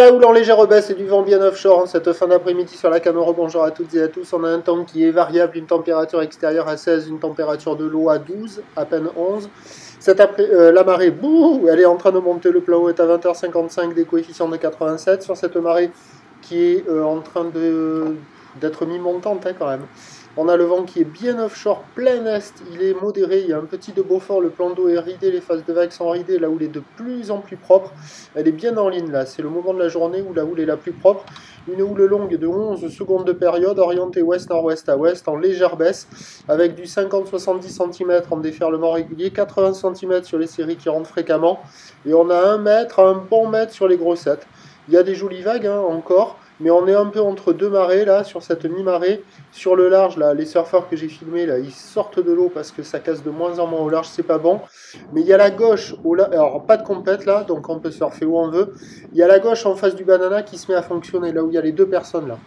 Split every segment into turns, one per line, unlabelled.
Là où l'on légère baisse et du vent bien offshore en cette fin d'après-midi sur la Camaro, bonjour à toutes et à tous. On a un temps qui est variable, une température extérieure à 16, une température de l'eau à 12, à peine 11. La marée, bouh, elle est en train de monter, le plein eau est à 20h55, des coefficients de 87 sur cette marée qui est en train d'être mi-montante quand même. On a le vent qui est bien offshore, plein est, il est modéré, il y a un petit de Beaufort, le plan d'eau est ridé, les phases de vagues sont ridées, la houle est de plus en plus propre, elle est bien en ligne là, c'est le moment de la journée où la houle est la plus propre, une houle longue de 11 secondes de période, orientée ouest-nord-ouest à ouest, en légère baisse, avec du 50-70 cm en déferlement régulier, 80 cm sur les séries qui rentrent fréquemment, et on a un bon mètre sur les grossettes. Il y a des jolies vagues encore, mais on est un peu entre deux marées là, sur cette mi-marée. Sur le large, là, les surfeurs que j'ai filmés, là, ils sortent de l'eau parce que ça casse de moins en moins au large, c'est pas bon. Mais il y a la gauche, alors pas de compète là, donc on peut surfer où on veut. Il y a la gauche en face du banana qui se met à fonctionner, là où il y a les deux personnes là.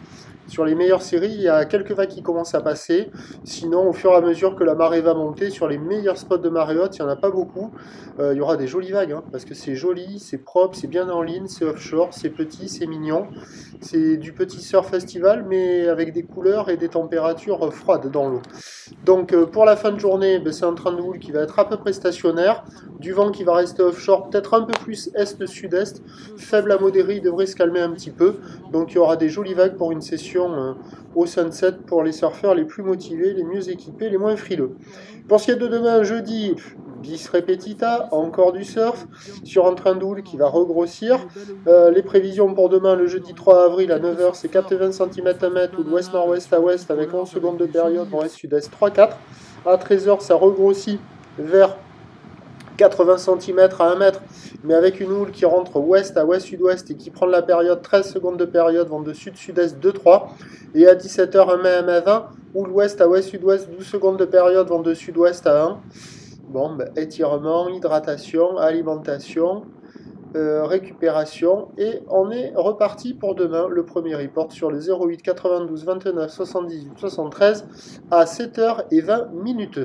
Sur les meilleures séries, il y a quelques vagues qui commencent à passer. Sinon, au fur et à mesure que la marée va monter, sur les meilleurs spots de marée haute, il n'y en a pas beaucoup. Il y aura des jolies vagues, parce que c'est joli, c'est propre, c'est bien en ligne, c'est offshore, c'est petit, c'est mignon. C'est du petit surf festival, mais avec des couleurs et des températures froides dans l'eau. Donc pour la fin de journée, c'est un train de houle qui va être à peu près stationnaire. Du vent qui va rester offshore, peut-être un peu plus est-sud-est. Faible à modéré, il devrait se calmer un petit peu. Donc il y aura des jolies vagues pour une session au sunset pour les surfeurs les plus motivés, les mieux équipés, les moins frileux. Pour ce qui est de demain, jeudi, bis repetita, encore du surf, sur un train de houle qui va regrossir. Les prévisions pour demain, le jeudi 3 avril à 9h, c'est 80 cm à mètre, ou de ouest-nord-ouest à ouest, avec 11 secondes de période, nord-est-sud-est 3-4. À 13h, ça regrossit vers 80 cm à 1 mètre, mais avec une houle qui rentre ouest à ouest-sud-ouest et qui prend de la période, 13 secondes de période, vent de sud-sud-est 2-3. Et à 17h, 1 mai à mai 20, houle ouest à ouest-sud-ouest, 12 secondes de période, vent de sud-ouest à 1. Bon, étirement, hydratation, alimentation, récupération, et on est reparti pour demain. Le premier report sur le 08 92 29 78 73 à 7h20.